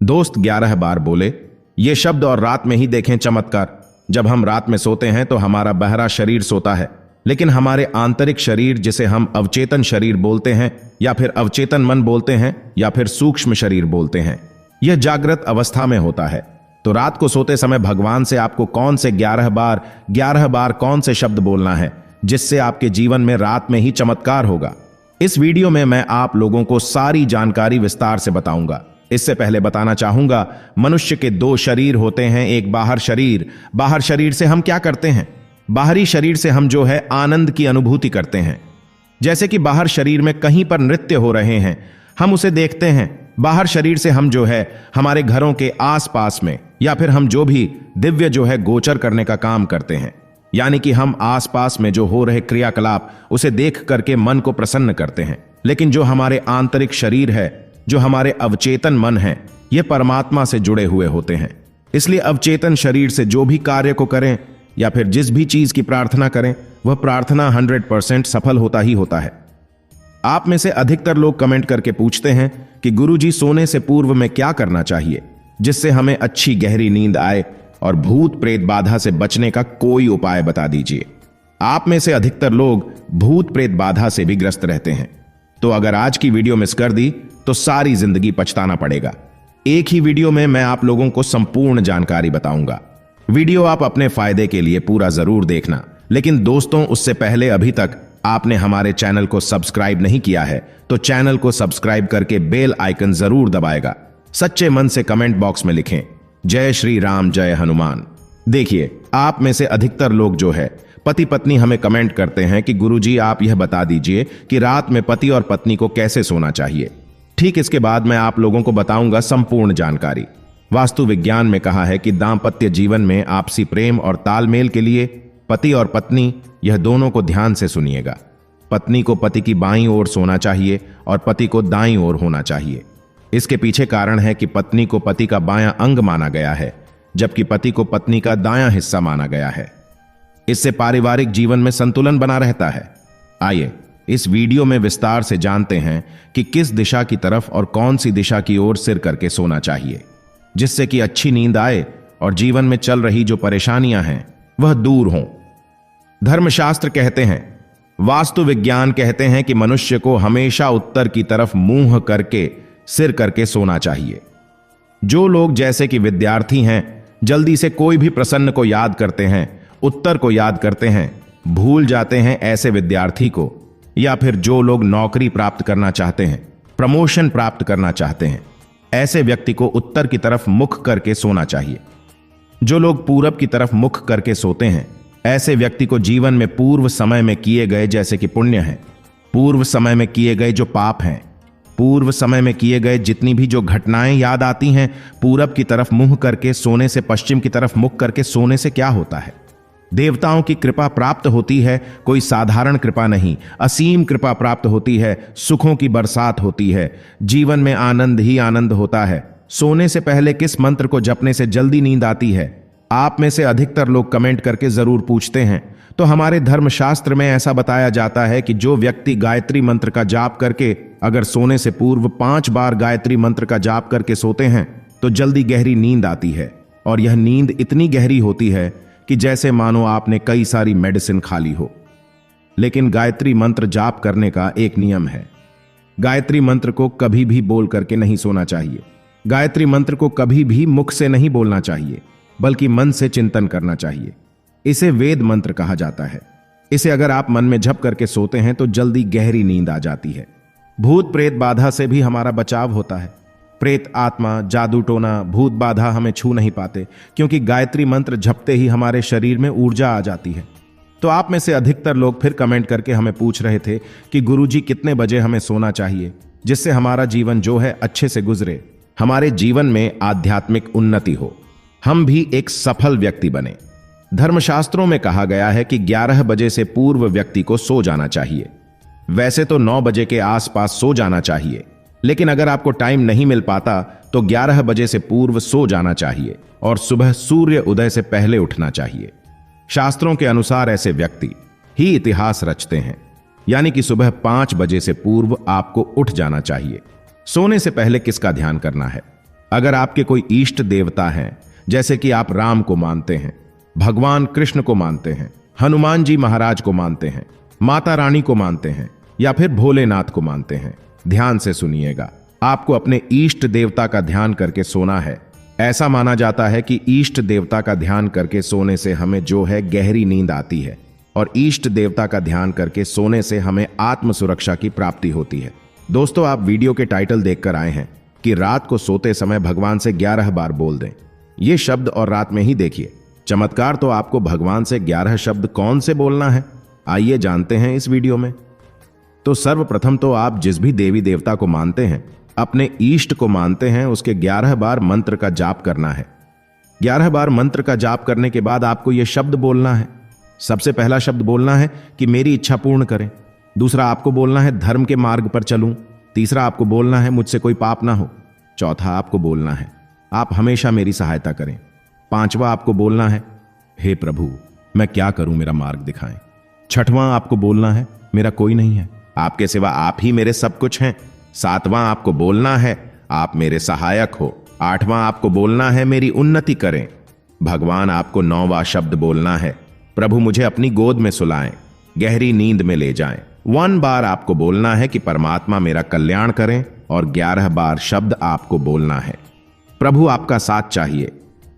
दोस्त 11 बार बोले ये शब्द और रात में ही देखें चमत्कार। जब हम रात में सोते हैं तो हमारा बहरा शरीर सोता है, लेकिन हमारे आंतरिक शरीर, जिसे हम अवचेतन शरीर बोलते हैं या फिर अवचेतन मन बोलते हैं या फिर सूक्ष्म शरीर बोलते हैं, यह जागृत अवस्था में होता है। तो रात को सोते समय भगवान से आपको कौन से 11 बार कौन से शब्द बोलना है जिससे आपके जीवन में रात में ही चमत्कार होगा। इस वीडियो में मैं आप लोगों को सारी जानकारी विस्तार से बताऊंगा। इससे पहले बताना चाहूंगा, मनुष्य के 2 शरीर होते हैं, एक बाहर शरीर। बाहर शरीर से हम क्या करते हैं? बाहरी शरीर से हम जो है आनंद की अनुभूति करते हैं। जैसे कि बाहर शरीर में कहीं पर नृत्य हो रहे हैं, हम उसे देखते हैं। बाहर शरीर से हम जो है हमारे घरों के आसपास में या फिर हम जो भी दिव्य जो है गोचर करने का काम करते हैं, यानी कि हम आसपास में जो हो रहे क्रियाकलाप उसे देख करके मन को प्रसन्न करते हैं। लेकिन जो हमारे आंतरिक शरीर है, जो हमारे अवचेतन मन है, ये परमात्मा से जुड़े हुए होते हैं। इसलिए अवचेतन शरीर से जो भी कार्य को करें या फिर जिस भी चीज की प्रार्थना करें, वह प्रार्थना 100% सफल होता ही होता है। आप में से अधिकतर लोग कमेंट करके पूछते हैं कि गुरुजी, सोने से पूर्व में क्या करना चाहिए जिससे हमें अच्छी गहरी नींद आए और भूत प्रेत बाधा से बचने का कोई उपाय बता दीजिए। आप में से अधिकतर लोग भूत प्रेत बाधा से भी ग्रस्त रहते हैं। तो अगर आज की वीडियो मिस कर दी तो सारी जिंदगी पछताना पड़ेगा। एक ही वीडियो में मैं आप लोगों को संपूर्ण जानकारी बताऊंगा। वीडियो आप अपने फायदे के लिए पूरा जरूर देखना। लेकिन दोस्तों, उससे पहले अभी तक आपने हमारे चैनल को सब्सक्राइब नहीं किया है तो चैनल को सब्सक्राइब करके बेल आइकन जरूर दबाएगा। सच्चे मन से कमेंट बॉक्स में लिखें जय श्री राम, जय हनुमान। देखिए, आप में से अधिकतर लोग जो है पति पत्नी हमें कमेंट करते हैं कि गुरुजी, आप यह बता दीजिए कि रात में पति और पत्नी को कैसे सोना चाहिए। ठीक इसके बाद मैं आप लोगों को बताऊंगा संपूर्ण जानकारी। वास्तु विज्ञान में कहा है कि दांपत्य जीवन में आपसी प्रेम और तालमेल के लिए पति और पत्नी, यह दोनों को ध्यान से सुनिएगा। पत्नी को पति की बाईं ओर सोना चाहिए और पति को दाईं ओर होना चाहिए। इसके पीछे कारण है कि पत्नी को पति का बायां अंग माना गया है, जबकि पति को पत्नी का दायां हिस्सा माना गया है। इससे पारिवारिक जीवन में संतुलन बना रहता है। आइए इस वीडियो में विस्तार से जानते हैं कि किस दिशा की तरफ और कौन सी दिशा की ओर सिर करके सोना चाहिए, जिससे कि अच्छी नींद आए और जीवन में चल रही जो परेशानियां हैं वह दूर हों। धर्मशास्त्र कहते हैं, वास्तु विज्ञान कहते हैं कि मनुष्य को हमेशा उत्तर की तरफ मुंह करके सिर करके सोना चाहिए। जो लोग जैसे कि विद्यार्थी हैं, जल्दी से कोई भी प्रसन्न को याद करते हैं, उत्तर को याद करते हैं, भूल जाते हैं ऐसे विद्यार्थी को, या फिर जो लोग नौकरी प्राप्त करना चाहते हैं, प्रमोशन प्राप्त करना चाहते हैं, ऐसे व्यक्ति को उत्तर की तरफ मुख करके सोना चाहिए। जो लोग पूरब की तरफ मुख करके सोते हैं, ऐसे व्यक्ति को जीवन में पूर्व समय में किए गए जैसे कि पुण्य है, पूर्व समय में किए गए जो पाप हैं, पूर्व समय में किए गए जितनी भी जो घटनाएं याद आती हैं, पूरब की तरफ मुंह करके सोने से, पश्चिम की तरफ मुख करके सोने से क्या होता है? देवताओं की कृपा प्राप्त होती है। कोई साधारण कृपा नहीं, असीम कृपा प्राप्त होती है। सुखों की बरसात होती है। जीवन में आनंद ही आनंद होता है। सोने से पहले किस मंत्र को जपने से जल्दी नींद आती है? आप में से अधिकतर लोग कमेंट करके जरूर पूछते हैं। तो हमारे धर्मशास्त्र में ऐसा बताया जाता है कि जो व्यक्ति गायत्री मंत्र का जाप करके अगर सोने से पूर्व 5 बार गायत्री मंत्र का जाप करके सोते हैं तो जल्दी गहरी नींद आती है। और यह नींद इतनी गहरी होती है कि जैसे मानो आपने कई सारी मेडिसिन खा ली हो। लेकिन गायत्री मंत्र जाप करने का एक नियम है। गायत्री मंत्र को कभी भी बोल करके नहीं सोना चाहिए। गायत्री मंत्र को कभी भी मुख से नहीं बोलना चाहिए, बल्कि मन से चिंतन करना चाहिए। इसे वेद मंत्र कहा जाता है। इसे अगर आप मन में जप करके सोते हैं तो जल्दी गहरी नींद आ जाती है। भूत प्रेत बाधा से भी हमारा बचाव होता है। प्रेत आत्मा, जादू टोना, भूत बाधा हमें छू नहीं पाते, क्योंकि गायत्री मंत्र जपते ही हमारे शरीर में ऊर्जा आ जाती है। तो आप में से अधिकतर लोग फिर कमेंट करके हमें पूछ रहे थे कि गुरुजी, कितने बजे हमें सोना चाहिए जिससे हमारा जीवन जो है अच्छे से गुजरे, हमारे जीवन में आध्यात्मिक उन्नति हो, हम भी एक सफल व्यक्ति बने। धर्मशास्त्रों में कहा गया है कि 11 बजे से पूर्व व्यक्ति को सो जाना चाहिए। वैसे तो 9 बजे के आसपास सो जाना चाहिए, लेकिन अगर आपको टाइम नहीं मिल पाता तो 11 बजे से पूर्व सो जाना चाहिए और सुबह सूर्य उदय से पहले उठना चाहिए। शास्त्रों के अनुसार ऐसे व्यक्ति ही इतिहास रचते हैं, यानी कि सुबह 5 बजे से पूर्व आपको उठ जाना चाहिए। सोने से पहले किसका ध्यान करना है? अगर आपके कोई इष्ट देवता हैं, जैसे कि आप राम को मानते हैं, भगवान कृष्ण को मानते हैं, हनुमान जी महाराज को मानते हैं, माता रानी को मानते हैं, या फिर भोलेनाथ को मानते हैं, ध्यान से सुनिएगा। आपको अपने इष्ट देवता का ध्यान करके सोना है। ऐसा माना जाता है कि इष्ट देवता का ध्यान करके सोने से हमें जो है गहरी नींद आती है, और इष्ट देवता का ध्यान करके सोने से हमें आत्म सुरक्षा की प्राप्ति होती है। दोस्तों, आप वीडियो के टाइटल देखकर आए हैं कि रात को सोते समय भगवान से 11 बार बोल दें। ये शब्द और रात में ही देखिए चमत्कार। तो आपको भगवान से 11 शब्द कौन से बोलना है, आइए जानते हैं इस वीडियो में। तो सर्वप्रथम तो आप जिस भी देवी देवता को मानते हैं, अपने इष्ट को मानते हैं, उसके 11 बार मंत्र का जाप करना है। 11 बार मंत्र का जाप करने के बाद आपको यह शब्द बोलना है। सबसे पहला शब्द बोलना है कि मेरी इच्छा पूर्ण करें। दूसरा आपको बोलना है धर्म के मार्ग पर चलूं। तीसरा आपको बोलना है मुझसे कोई पाप ना हो। चौथा आपको बोलना है आप हमेशा मेरी सहायता करें। पांचवा आपको बोलना है हे प्रभु मैं क्या करूं, मेरा मार्ग दिखाएं। छठवां आपको बोलना है मेरा कोई नहीं है, आपके सिवा आप ही मेरे सब कुछ हैं। सातवां आपको बोलना है आप मेरे सहायक हो। आठवां आपको बोलना है मेरी उन्नति करें। भगवान आपको 9वां शब्द बोलना है प्रभु मुझे अपनी गोद में सुलाएं, गहरी नींद में ले जाएं। 1 बार आपको बोलना है कि परमात्मा मेरा कल्याण करें, और 11 बार शब्द आपको बोलना है प्रभु आपका साथ चाहिए,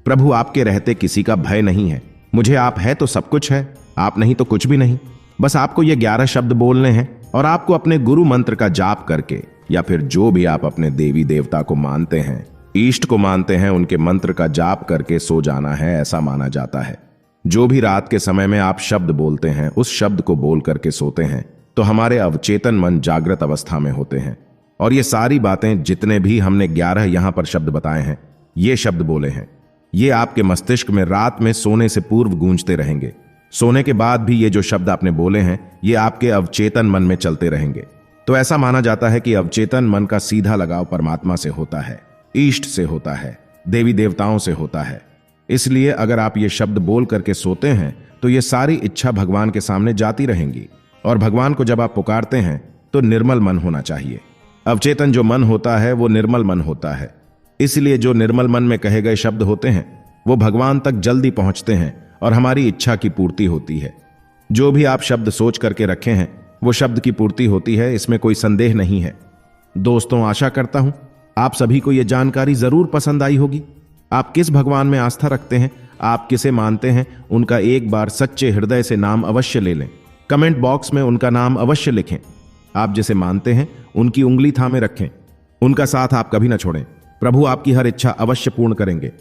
प्रभु आपके रहते किसी का भय नहीं है, मुझे आप है तो सब कुछ है, आप नहीं तो कुछ भी नहीं। बस आपको ये 11 शब्द बोलने हैं, और आपको अपने गुरु मंत्र का जाप करके, या फिर जो भी आप अपने देवी देवता को मानते हैं, इष्ट को मानते हैं, उनके मंत्र का जाप करके सो जाना है। ऐसा माना जाता है जो भी रात के समय में आप शब्द बोलते हैं, उस शब्द को बोल करके सोते हैं तो हमारे अवचेतन मन जागृत अवस्था में होते हैं। और ये सारी बातें जितने भी हमने 11 यहां पर शब्द बताए हैं, ये शब्द बोले हैं, ये आपके मस्तिष्क में रात में सोने से पूर्व गूंजते रहेंगे। सोने के बाद भी ये जो शब्द आपने बोले हैं, ये आपके अवचेतन मन में चलते रहेंगे। तो ऐसा माना जाता है कि अवचेतन मन का सीधा लगाव परमात्मा से होता है, इष्ट से होता है, देवी देवताओं से होता है। इसलिए अगर आप ये शब्द बोल करके सोते हैं तो ये सारी इच्छा भगवान के सामने जाती रहेंगी। और भगवान को जब आप पुकारते हैं तो निर्मल मन होना चाहिए। अवचेतन जो मन होता है वो निर्मल मन होता है। इसलिए जो निर्मल मन में कहे गए शब्द होते हैं वो भगवान तक जल्दी पहुंचते हैं और हमारी इच्छा की पूर्ति होती है। जो भी आप शब्द सोच करके रखे हैं वो शब्द की पूर्ति होती है, इसमें कोई संदेह नहीं है। दोस्तों, आशा करता हूं आप सभी को यह जानकारी जरूर पसंद आई होगी। आप किस भगवान में आस्था रखते हैं, आप किसे मानते हैं, उनका एक बार सच्चे हृदय से नाम अवश्य ले लें। कमेंट बॉक्स में उनका नाम अवश्य लिखें। आप जिसे मानते हैं उनकी उंगली थामे रखें, उनका साथ आप कभी ना छोड़ें। प्रभु आपकी हर इच्छा अवश्य पूर्ण करेंगे।